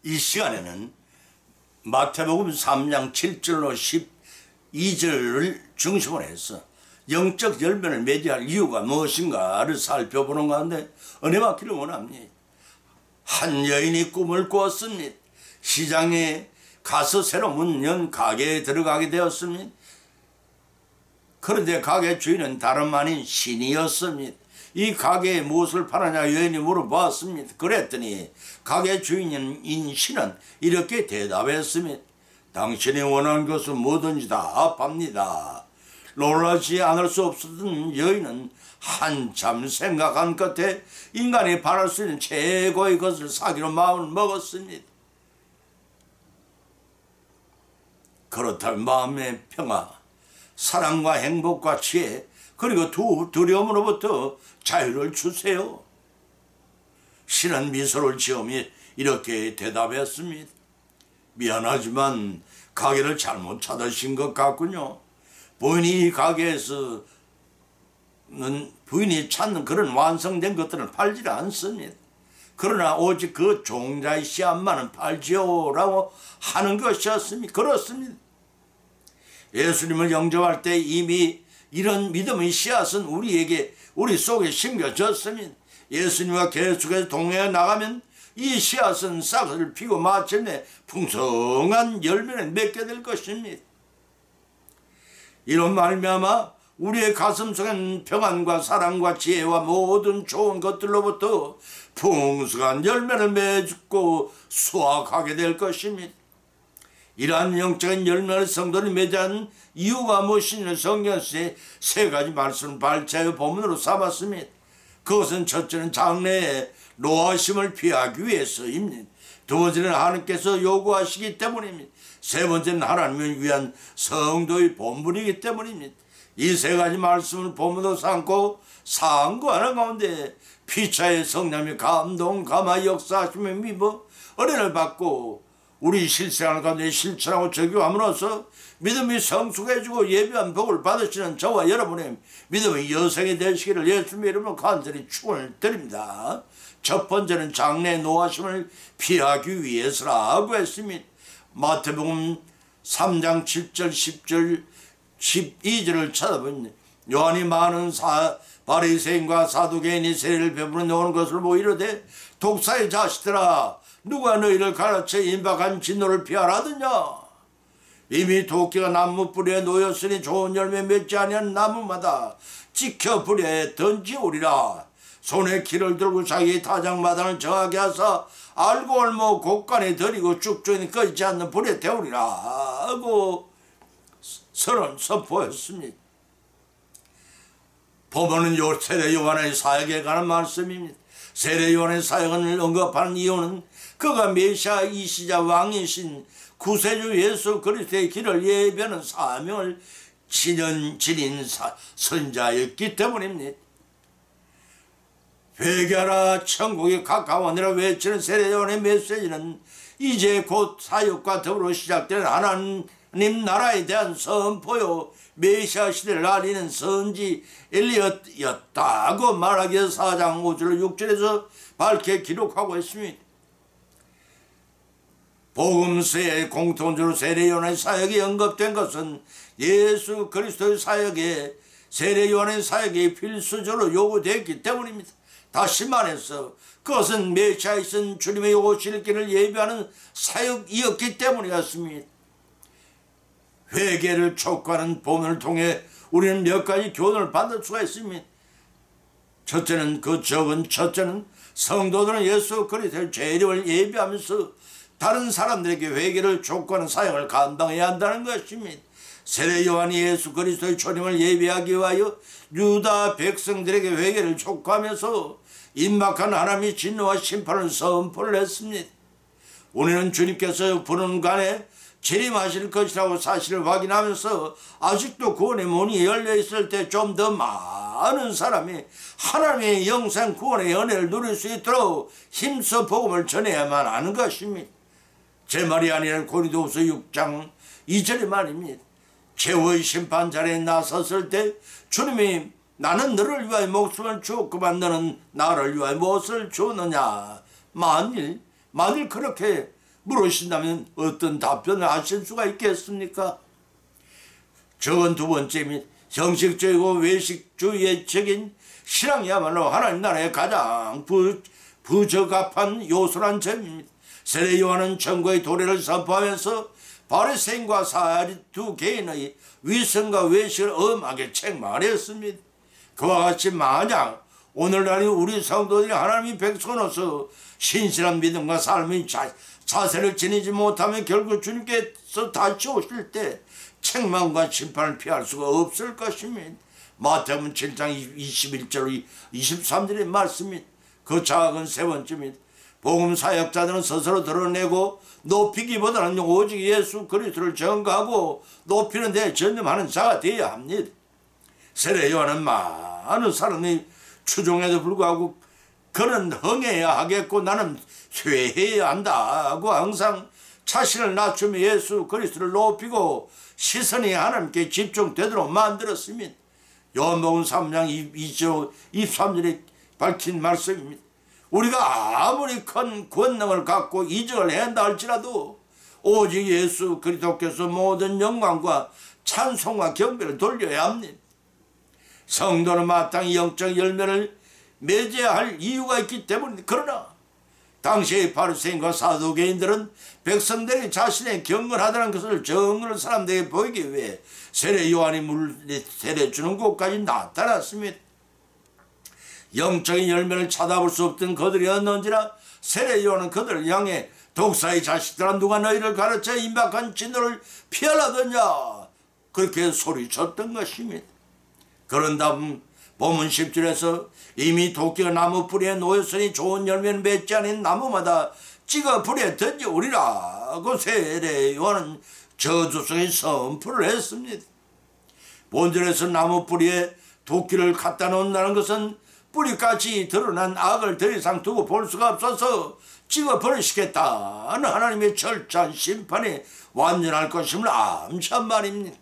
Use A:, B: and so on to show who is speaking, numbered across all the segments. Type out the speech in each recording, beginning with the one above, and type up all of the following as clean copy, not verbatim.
A: 이 시간에는 마태복음 3장 7절로 12절을 중심으로 해서 영적 열매를 맺어야 할 이유가 무엇인가를 살펴보는 가운데 은혜 받기를 원합니다. 한 여인이 꿈을 꾸었습니다. 시장에 가서 새로 문 연 가게에 들어가게 되었습니다. 그런데 가게 주인은 다름 아닌 신이었습니다. 이 가게에 무엇을 파느냐 여인이 물어보았습니다. 그랬더니 가게 주인인 신은 이렇게 대답했습니다. 당신이 원하는 것은 뭐든지 다 팝니다. 놀라지 않을 수 없었던 여인은 한참 생각한 끝에 인간이 바랄 수 있는 최고의 것을 사기로 마음을 먹었습니다. 그렇다면 마음의 평화, 사랑과 행복과 지혜, 그리고 두려움으로부터 자유를 주세요. 신은 미소를 지으며 이렇게 대답했습니다. 미안하지만 가게를 잘못 찾으신 것 같군요. 부인이 가게에서는 부인이 찾는 그런 완성된 것들은 팔지 않습니다. 그러나 오직 그 종자의 씨앗만은 팔지요 라고 하는 것이었습니다. 그렇습니다. 예수님을 영접할 때 이미 이런 믿음의 씨앗은 우리 속에 심겨졌습니다. 예수님과 계속해서 동행해 나가면 이 씨앗은 싹을 피고 마침내 풍성한 열매를 맺게 될 것입니다. 이런 말미암아 우리의 가슴 속엔 평안과 사랑과 지혜와 모든 좋은 것들로부터 풍성한 열매를 맺고 수확하게 될 것입니다. 이러한 영적인 열매를 성도를 맺은 이유가 무엇이냐 성경에서 세 가지 말씀을 발췌하여 본문으로 삼았습니다. 그것은 첫째는 장래의 노하심을 피하기 위해서입니다. 두 번째는 하나님께서 요구하시기 때문입니다. 세 번째는 하나님을 위한 성도의 본분이기 때문입니다. 이 세 가지 말씀을 본문으로 삼고 상고하는 가운데 피차의 성령의 감동, 감화, 역사하심의 미버, 은혜를 받고 우리 실생활 가운데 실천하고 적용함으로써 믿음이 성숙해지고 예비한 복을 받으시는 저와 여러분의 믿음의 여생이 되시기를 예수님의 이름으로 간절히 축원을 드립니다. 첫 번째는 장래의 노하심을 피하기 위해서라고 했습니다. 마태복음 3장 7절 10절 12절을 찾아보니 요한이 많은 바리새인과 사두개인이 세례를 베풀어 놓은 것을 보고 이르되 독사의 자식들아 누가 너희를 가르쳐 임박한 진노를 피하라더냐. 이미 도끼가 나무 뿌리에 놓였으니 좋은 열매 맺지 아니한 나무마다 지켜 불에 던지오리라. 손에 키를 들고 자기 타작마당을 정하게 하사 알고 얼모 곳간에 들이고 쭉쭉이 꺼지지 않는 불에 태우리라 하고 선포했습니다. 보면은 세례 요한의 사역에 관한 말씀입니다. 세례 요한의 사역을 언급하는 이유는 그가 메시아 이시자 왕이신 구세주 예수 그리스도의 길을 예비하는 사명을 지닌 선자였기 때문입니다. 회개하라 천국이 가까워니라 외치는 세례 요한의 메시지는 이제 곧 사역과 더불어 시작되는 하나님 나라에 대한 선포요 메시아 시대를 알리는 선지 엘리엇이었다고 말하기 위해서 4장 5절 6절에서 밝게 기록하고 있습니다. 복음서의 공통적으로 세례 요한의 사역이 언급된 것은 예수 그리스도의 사역에 세례 요한의 사역이 필수적으로 요구되었기 때문입니다. 다시 말해서 그것은 메시아이신 주님의 오실 길을 예비하는 사역이었기 때문이었습니다. 회개를 촉구하는 본문을 통해 우리는 몇 가지 교훈을 받을 수가 있습니다. 첫째는 성도들은 예수 그리스도의 재림을 예비하면서 다른 사람들에게 회개를 촉구하는 사역을 감당해야 한다는 것입니다. 세례 요한이 예수 그리스도의 초림을 예비하기 위하여 유다 백성들에게 회개를 촉구하면서 임박한 하나님의 진노와 심판을 선포를 했습니다. 우리는 주님께서 부름간에 재림하실 것이라고 사실을 확인하면서 아직도 구원의 문이 열려있을 때 좀 더 많은 사람이 하나님의 영생 구원의 은혜를 누릴 수 있도록 힘써 복음을 전해야만 하는 것입니다. 제 말이 아니라 고린도후서 6장 2절의 말입니다. 최후의 심판자리에 나섰을 때 주님이 나는 너를 위하여 목숨을 주었구만 너는 나를 위하여 무엇을 주느냐. 만일 그렇게 물으신다면 어떤 답변을 하실 수가 있겠습니까? 적은 두 번째입니다. 형식적이고 외식주의적인 신앙이야말로 하나님 나라의 가장 부적합한 요소란 점입니다. 세례 요한은 천국의 도래를 선포하면서 바리새인과 사리 두 개인의 위선과 외식을 엄하게 책망했습니다. 그와 같이 만약 오늘날 우리 성도들이 하나님의 백성으로서 신실한 믿음과 삶의 자세를 지니지 못하면 결국 주님께서 다시 오실 때 책망과 심판을 피할 수가 없을 것입니다. 마태복음 7장 21절 23절의 말씀입니다. 그 작은 세 번째입니다. 복음 사역자들은 스스로 드러내고 높이기보다는 오직 예수 그리스도를 전가하고 높이는 데 전념하는 자가 되어야 합니다. 세례 요한은 많은 사람이 추종에도 불구하고 그는 흥해야 하겠고 나는 회해야 한다고 항상 자신을 낮추며 예수 그리스도를 높이고 시선이 하나님께 집중되도록 만들었습니다. 요한복음 3장 23절에 밝힌 말씀입니다. 우리가 아무리 큰 권능을 갖고 이적을 한다 할지라도 오직 예수 그리스도께서 모든 영광과 찬송과 경배를 돌려야 합니다. 성도는 마땅히 영적 열매를 맺어야 할 이유가 있기 때문입니다. 그러나 당시의 바리새인과 사두개인들은 백성들이 자신의 경건하다는 것을 정을 사람들에게 보이기 위해 세례 요한이 물에 세례 주는 곳까지 나타났습니다. 영적인 열매를 찾아볼 수 없던 그들이었는지라 세례 요한은 그들을 향해 독사의 자식들아 누가 너희를 가르쳐 임박한 진노를 피하라더냐 그렇게 소리쳤던 것입니다. 그런 다음 본문 10절에서 이미 도끼가 나무 뿌리에 놓였으니 좋은 열매는 맺지 않은 나무마다 찍어 불에 던져오리라고 세례 요한은 저주성의 선포를 했습니다. 본절에서 나무 뿌리에 도끼를 갖다 놓는다는 것은 뿌리까지 드러난 악을 더 이상 두고 볼 수가 없어서 찍어 버리시겠다는 하나님의 철저한 심판이 완전할 것임을 암시한 말입니다.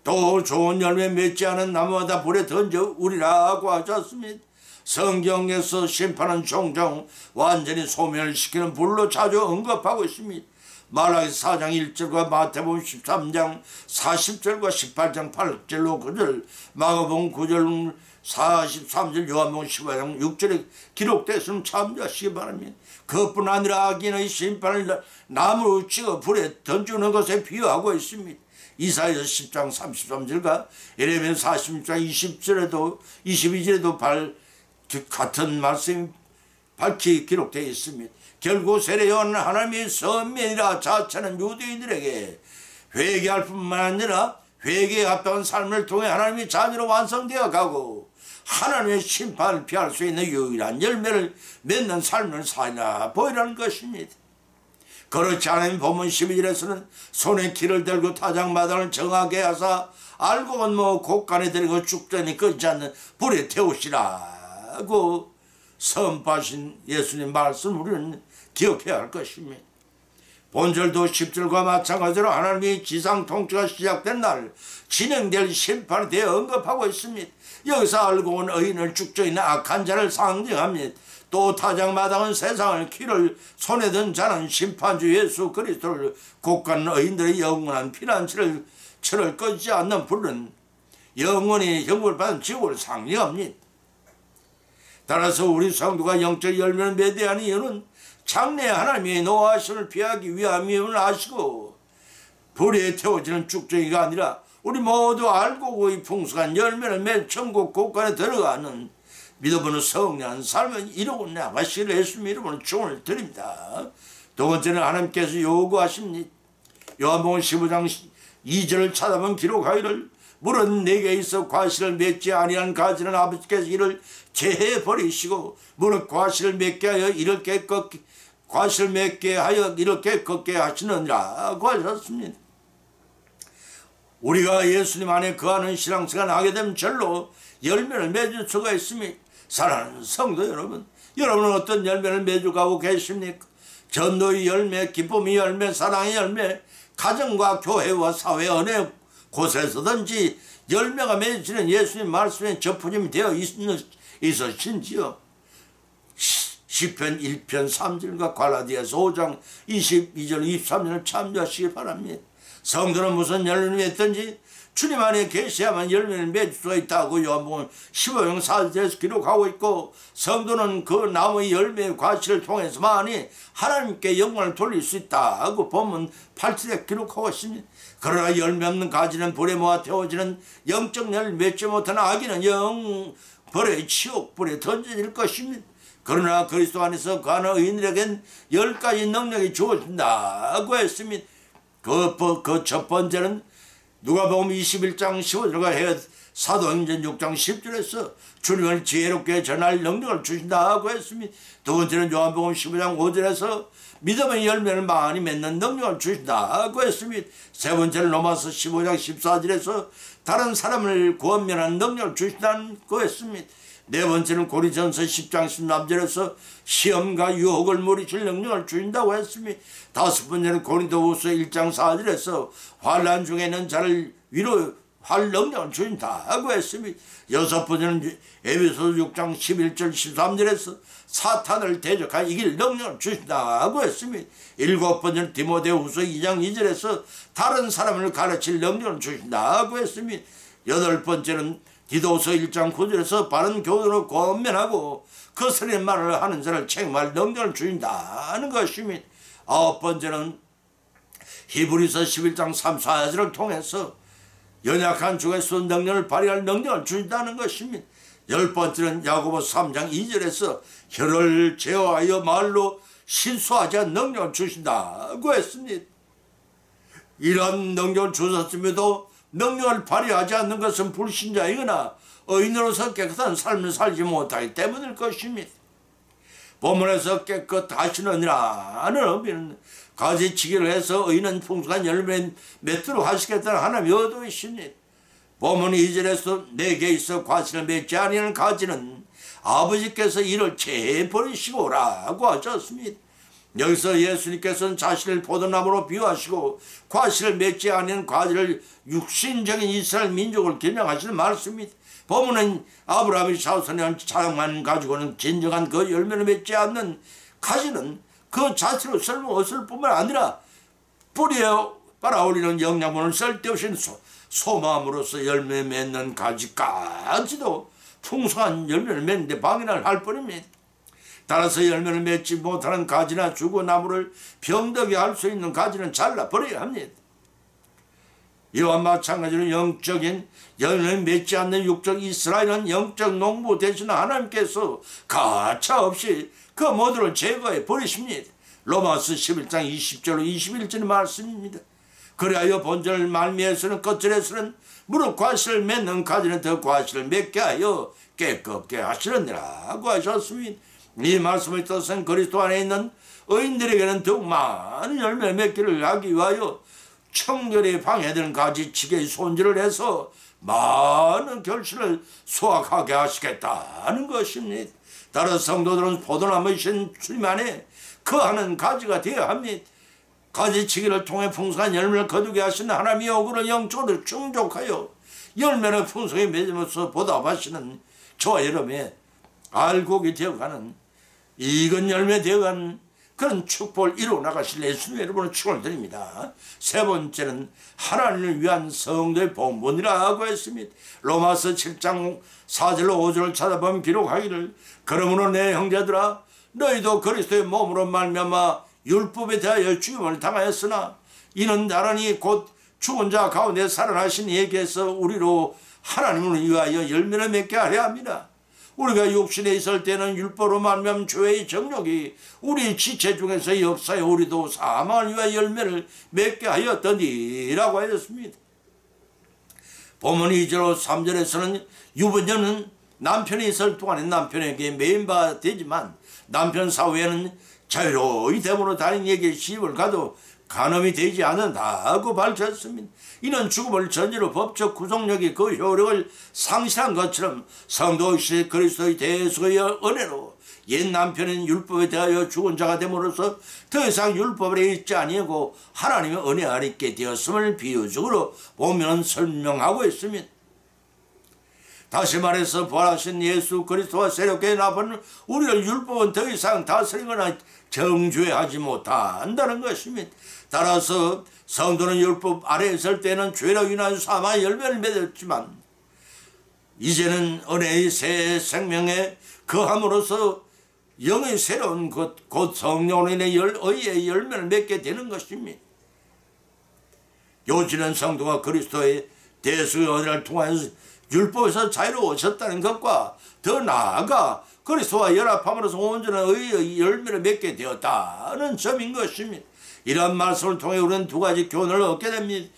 A: 또 좋은 열매 맺지 않은 나무마다 불에 던져오리라고 하셨습니다. 성경에서 심판은 종종 완전히 소멸시키는 불로 자주 언급하고 있습니다. 말라기 4장 1절과 마태복음 13장 40절과 18장 8절로 9절, 마가복음 9절 43절, 요한복음 15장 6절에 기록되었으면 참조하시기 바랍니다. 그뿐 아니라 악인의 심판을 나무로 찍어 불에 던지는 것에 비유하고 있습니다. 이사야서 10장 33절과 예레미야 46장 20절에도 22절에도 같은 말씀이 밝히 기록되어 있습니다. 결국 세례 요한은 하나님의 선민이라 자처는 유대인들에게 회개할 뿐만 아니라 회개에 합당한 삶을 통해 하나님의 자녀로 완성되어 가고 하나님의 심판을 피할 수 있는 유일한 열매를 맺는 삶을 살아 보이라는 것입니다. 그렇지 않으면 본문 12절에서는 손에 키를 들고 타작마당을 정하게 하사 알고 보면 곳간에 들이고 죽전이 끊지 않는 불에 태우시라고 선포하신 예수님 말씀 우리는 기억해야 할 것입니다. 본절도 10절과 마찬가지로 하나님의 지상 통치가 시작된 날 진행될 심판에 대해 언급하고 있습니다. 여기서 알고 온 의인을 죽져 있는 악한 자를 상징합니다. 또 타작마당은 세상을 키를 손에 든 자는 심판주 예수 그리스도를 곳간 의인들의 영원한 피난처를 꺼지지 않는 불은 영원히 형벌 받은 지옥을 상징합니다. 따라서 우리 성도가 영적 열매를 맺어야 하는 이유는 장래 하나님의 노하심을 피하기 위함임을 아시고 불에 태워지는 쭉정이가 아니라 우리 모두 알고 그의 풍성한 열매를 맺 천국 곳간에 들어가는 믿어보는 성령한 삶을 이루고 나가시기를 예수님 이름으로 축원을 드립니다. 두 번째는 하나님께서 요구하십니다. 요한복음 15장 2절을 찾아본 기록하기를 물은 내게 있어 과실을 맺지 아니한 가지는 아버지께서 이를 제해 버리시고 무릇 과실을 맺게 하여 이렇게 과실을 맺게 하여 이렇게 걷게 하시느니라고 하셨습니다. 우리가 예수님 안에 거하는 신앙생활을 하게 되면 절로 열매를 맺을 수가 있습니다. 사랑하는 성도 여러분, 여러분은 어떤 열매를 맺어가고 계십니까? 전도의 열매, 기쁨의 열매, 사랑의 열매, 가정과 교회와 사회 어느 곳에서든지 열매가 맺어지는 예수님 말씀에 접붙임이 되어 있으신지요? 시편 1편 3절과 갈라디아서 5장 22절 23절을 참조하시기 바랍니다. 성도는 무슨 열매를 맺든지 주님 안에 계셔야만 열매를 맺을 수가 있다고 요한복음 15장 4절에서 기록하고 있고, 성도는 그 나무의 열매의 과실을 통해서만이 하나님께 영광을 돌릴 수 있다고 본문 8절에 기록하고 있습니다. 그러나 열매 없는 가지는 불에 모아 태워지는 영적 열매를 맺지 못하는 아기는 영벌의 치욕불에 던져질 것입니다. 그러나 그리스도 안에서 거하는 의인들에겐 10가지 능력이 주어진다고 했습니다. 그 첫 번째는 누가복음 21장 15절과 해 사도행전 6장 10절에서 주님을 지혜롭게 전할 능력을 주신다고 했습니다. 두 번째는 요한복음 15장 5절에서 믿음의 열매를 많이 맺는 능력을 주신다고 했습니다. 세 번째는 로마서 15장 14절에서 다른 사람을 구원면하는 능력을 주신다고 했습니다. 네 번째는 고린도전서 10장 13절에서 시험과 유혹을 물리칠 능력을 주신다고 했습니다. 다섯 번째는 고린도후서 1장 4절에서 환난 중에는 자를 위로할 능력을 주신다고 했습니다. 여섯 번째는 에베소서 6장 11절 13절에서 사탄을 대적하여 이길 능력을 주신다고 했습니다. 일곱 번째는 디모데후서 2장 2절에서 다른 사람을 가르칠 능력을 주신다고 했습니다. 여덟 번째는 디도서 1장 9절에서 바른 교훈으로 권면하고 거스르는 말을 하는 자를 책임할 능력을 주신다는 것입니다. 아홉 번째는 히브리서 11장 3, 4절을 통해서 연약한 중에서 능력을 발휘할 능력을 주신다는 것입니다. 열 번째는 야고보서 3장 2절에서 혀를 제어하여 말로 실수하지 않는 능력을 주신다고 했습니다. 이런 능력을 주셨음에도 능력을 발휘하지 않는 것은 불신자이거나 의인으로서 깨끗한 삶을 살지 못하기 때문일 것입니다. 본문에서 깨끗하시느니라는 의미는 가지치기를 해서 의인은 풍성한 열매 맺도록 하시겠다는 하나님의 의도이십니다. 본문 2절에서 내게 있어 과실을 맺지 아니하는 가지는 아버지께서 이를 채 버리시고라고 하셨습니다. 여기서 예수님께서는 자신을 포도나무로 비유하시고 과실을 맺지 않는 가지를 육신적인 이스라엘 민족을 겨냥하시는 말씀입니다. 보면은 아브라함이 자손의 자랑만 가지고는 진정한 그 열매를 맺지 않는 가지는 그 자체로 쓸모없을 뿐만 아니라 뿌리에 빨아올리는 영양분을 쓸데없이 소마음으로서 열매 맺는 가지까지도 풍성한 열매를 맺는데 방해를 할 뿐입니다. 따라서 열매를 맺지 못하는 가지나 죽어나무를 병되게 할 수 있는 가지는 잘라버려야 합니다. 이와 마찬가지로 영적인 열매를 맺지 않는 육적 이스라엘은 영적 농부 대신 하나님께서 가차없이 그 모두를 제거해 버리십니다. 로마서 11장 20절 21절의 말씀입니다. 그리하여 본절 말미에서는 끝절에서는 무릇 과실을 맺는 가지는 더 과실을 맺게 하여 깨끗게 하시느니라고 하셨습니다. 이 말씀의 뜻은 그리스도 안에 있는 의인들에게는 더욱 많은 열매를 맺기를 하기 위하여 청결에 방해되는 가지치기의 손질을 해서 많은 결실을 수확하게 하시겠다는 것입니다. 따라서 성도들은 포도나무이신 주님 안에 거하는 가지가 되어야 합니다. 가지치기를 통해 풍성한 열매를 거두게 하시는 하나님의 요구를 영적으로 충족하여 열매를 풍성히 맺으면서 보답하시는 저와 여러분의 알곡이 되어가는 익은 열매 되어가는 그런 축복을 이루어 나가실 예수님 여러분을 축원드립니다. 세 번째는 하나님을 위한 성도의 본분이라고 했습니다. 로마서 7장 4절로 5절을 찾아보면 기록하기를 그러므로 내 형제들아 너희도 그리스도의 몸으로 말미암아 율법에 대하여 죽임을 당하였으나 이는 나란히 곧 죽은 자 가운데 살아나신 이에게서 우리로 하나님을 위하여 열매를 맺게 하려 합니다. 우리가 육신에 있을 때는 율법으로 말미암은 죄의 정욕이 우리 지체 중에서 역사에 우리도 사망을 위하여 열매를 맺게 하였더니라고 하였습니다. 본문 2절 3절에서는 유부녀는 남편이 있을 동안에 남편에게 매인바 되지만 남편 사후에는 자유로이 됨으로 다른 이에게 시집을 가도 간음이 되지 않는다고 밝혔습니다. 이는 죽음을 전제로 법적 구속력이 그 효력을 상실한 것처럼 성도이신 그리스도의 대속의 은혜로 옛 남편은 율법에 대하여 죽은 자가 됨으로써 더 이상 율법에 있지 아니하고 하나님의 은혜 아래 있게 되었음을 비유적으로 보면 설명하고 있습니다. 다시 말해서 부활하신 예수 그리스도와 새롭게 나쁜 우리를 율법은 더 이상 다스리거나 정죄하지 못한다는 것입니다. 따라서 성도는 율법 아래에 있을 때는 죄로 인한 사망의 열매를 맺었지만 이제는 은혜의 새 생명에 거함으로써 영의 새로운 곧 성령으로 인해 의의 열매를 맺게 되는 것입니다. 요지는 성도가 그리스도의 대수의 은혜를 통하여 율법에서 자유로워졌다는 것과 더 나아가 그리스도와 연합함으로써 온전한 의의 열매를 맺게 되었다는 점인 것입니다. 이러한 말씀을 통해 우리는 두 가지 교훈을 얻게 됩니다.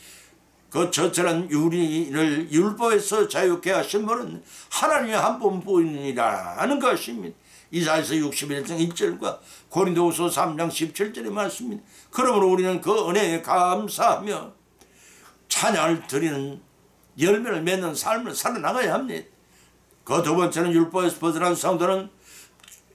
A: 그 첫째는 우리를 율법에서 자유케 하신 분은 하나님의 한 분뿐이라는 것입니다. 이사야서 61장 1절과 고린도후서 3장 17절의 말씀입니다. 그러므로 우리는 그 은혜에 감사하며 찬양을 드리는 열매를 맺는 삶을 살아나가야 합니다. 그 두 번째는 율법에서 벗어난 성도는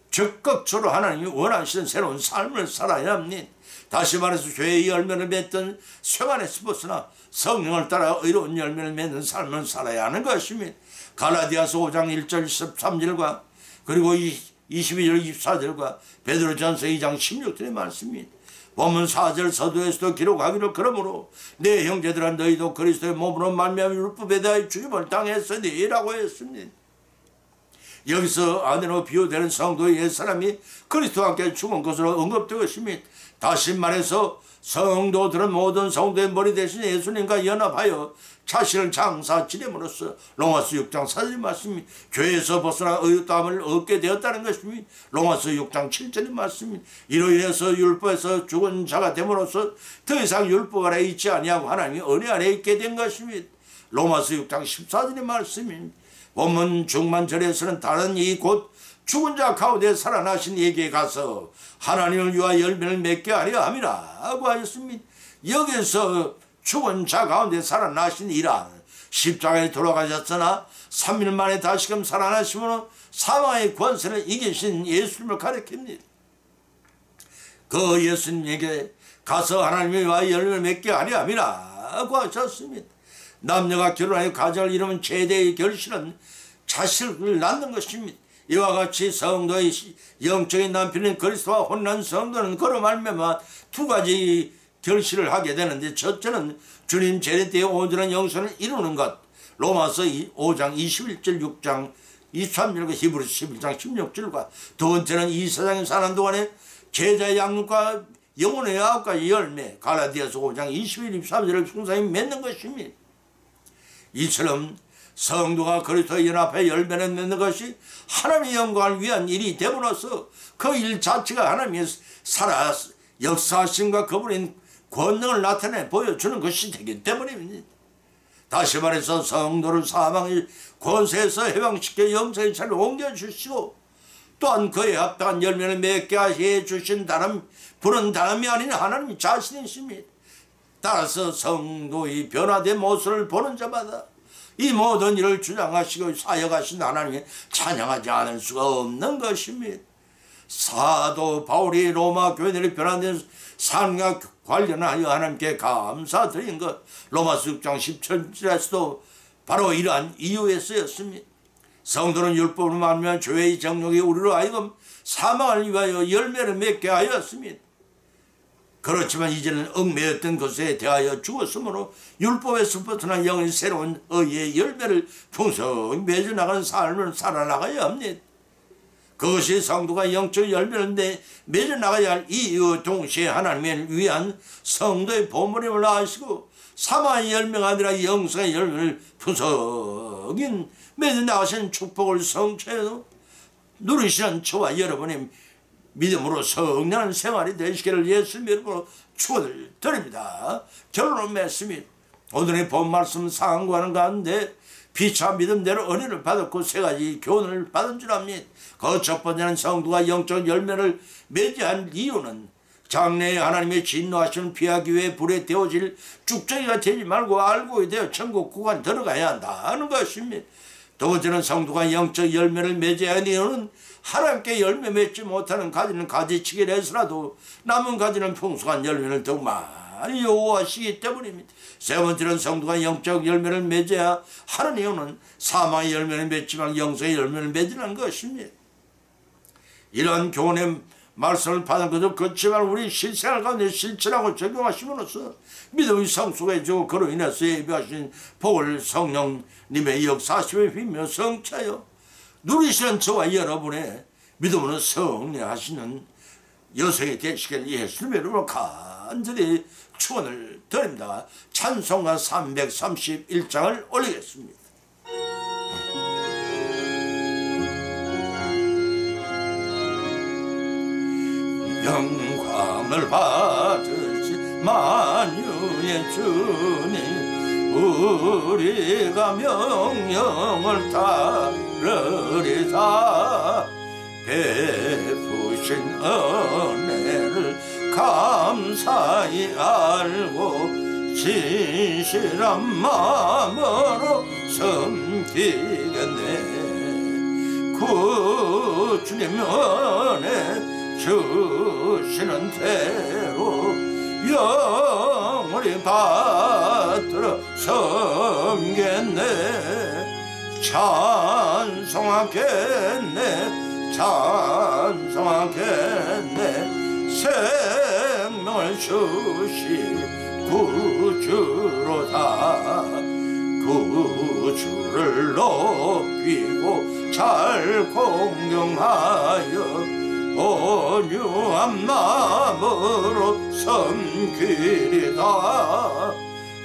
A: 적극적으로 하나님이 원하시는 새로운 삶을 살아야 합니다. 다시 말해서 죄의 열매를 맺던 쇠관에서 벗어나 성령을 따라 의로운 열매를 맺는 삶을 살아야 하는 것입니다. 갈라디아서 5장 1절 13절과 그리고 22절 24절과 베드로전서 2장 16절의 말씀입니다. 본문 4절 서두에서도 기록하기를 그러므로 내 형제들아 너희도 그리스도의 몸으로 말미암아 율법에 대하여 죽임을 당했으니 라고 했습니다. 여기서 안으로 비유되는 성도의 옛사람이 그리스도와 함께 죽은 것으로 언급되었습니다. 다시 말해서 성도들은 모든 성도의 머리 대신 예수님과 연합하여 자신을 장사 지냄으로써 로마서 6장 4절의 말씀이 죄에서 벗어나 의롭다함을 얻게 되었다는 것입니다. 로마서 6장 7절의 말씀입니다. 이로 인해서 율법에서 죽은 자가 됨으로써 더 이상 율법 아래 있지 아니하고 하나님이 은혜 아래 있게 된 것입니다. 로마서 6장 14절의 말씀입니다. 본문 중반절에서는 다른 이 곧 죽은 자 가운데 살아나신 이에게 가서 하나님을 위하여 열매를 맺게 하려 함이라 하고 하였습니다. 여기서 죽은 자 가운데 살아나신 이란 십자가에 돌아가셨으나 3일 만에 다시금 살아나심으로 사망의 권세를 이기신 예수님을 가리킵니다. 그 예수님에게 가서 하나님을 위하여 열매를 맺게 하려 함이라 하고 하셨습니다. 남녀가 결혼하여 가정을 이루면 최대의 결실은 자식을 낳는 것입니다. 이와 같이 성도의 영적인 남편인 그리스도와 혼난 성도는 그로 말미암아 두 가지 결실을 하게 되는데, 첫째는 주님 재림 때의 온전한 영생을 이루는 것, 로마서 5장 21절 6장 23절과 히브리서 11장 16절과 두 번째는 이 세상에 사는 동안에 제자의 양육과 영혼의 9가지 열매, 갈라디아서 5장 21, 23절을 풍성히 맺는 것입니다. 이처럼 성도가 그리스도의 연합에 열매를 맺는 것이 하나님의 영광을 위한 일이 됨으로써 그 일 자체가 하나님의 살아 역사하심과 그분의 권능을 나타내 보여주는 것이 되기 때문입니다. 다시 말해서 성도를 사망의 권세에서 해방시켜 영생의 차를 옮겨주시고 또한 그에 합당한 열매를 맺게 해주신 분은 다름이 아닌 하나님 자신이십니다. 따라서 성도의 변화된 모습을 보는 자마다 이 모든 일을 주장하시고 사역하신 하나님을 찬양하지 않을 수가 없는 것입니다. 사도 바울이 로마 교회들이 변화된 삶과 관련하여 하나님께 감사드린 것, 로마서 6장 17절에서도 바로 이러한 이유에 쓰였습니다. 성도는 율법으로 말미암아 죄의 정욕이 우리로 하여금 사망을 위하여 열매를 맺게 하였습니다. 그렇지만 이제는 얽매였던 것에 대하여 죽었으므로 율법에서 벗어난 영의 새로운 의의 열매를 풍성히 맺어나가는 삶을 살아나가야 합니다. 그것이 성도가 영적 열매를 맺어나가야 할 이유, 동시에 하나님을 위한 성도의 보물임을 아시고 사망의 열매가 아니라 영생의 열매를 풍성히 맺어나가신 축복을 성취해서 누리시는 저와 여러분의 믿음으로 성령한 생활이 되시기를 예수님 이름으로 축원을 드립니다. 결론은 맺습니다. 오늘의 본 말씀 상고하는 가운데 피차 믿음대로 은혜를 받았고 세 가지 교훈을 받은 줄 압니다. 그 첫 번째는 성도가 영적 열매를 맺어야 할 이유는 장래에 하나님의 진노하시는 피하기 위해 불에 데워질 쭉정이가 되지 말고 알고 되어 천국 구간 들어가야 한다는 것입니다. 두 번째는 성도가 영적 열매를 맺어야 할 이유는 하나님께 열매 맺지 못하는 가지는 가지치기를 해서라도 남은 가지는 풍성한 열매를 더욱 많이 요구하시기 때문입니다. 세 번째는 성도가 영적 열매를 맺어야 하는 이유는 사망의 열매를 맺지만 영성의 열매를 맺으라는 것입니다. 이러한 교훈의 말씀을 받은 것도 그렇지만 우리 실생활 가운데 실천하고 적용하심으로써 믿음의 성숙해 지고 그로 인해서 예비하신 복을 성령님의 역사하심에 힘며 성취하여 누리시는 저와 여러분의 믿음으로 승리하시는 여성이 되시길 예수님의 이름으로 간절히 축원을 드립니다. 찬송가 331장을 올리겠습니다. 영광을 받으시 만유의 주님, 우리가 명령을 따르리다. 베푸신 은혜를 감사히 알고 진실한 마음으로 섬기겠네. 구주님 은혜 주시는 대로 영원히 받들어 섬겠네. 찬송하겠네, 찬송하겠네. 생명을 주신 구주로다. 구주를 높이고 잘 공경하여 온유한 마음으로 섬기리다.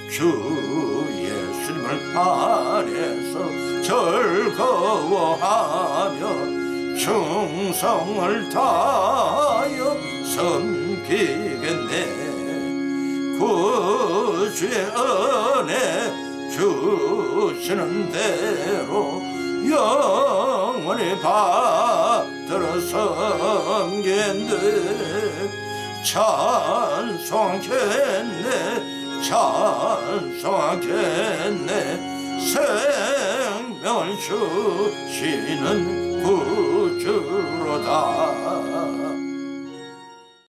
A: 주 예수님을 안에서 즐거워하며 충성을 다하여 섬기겠네. 구주의 은혜 주시는 대로 영원히 받들어 섬겠네. 찬송하겠네, 찬송하겠네. 생명을 주시는 구주로다.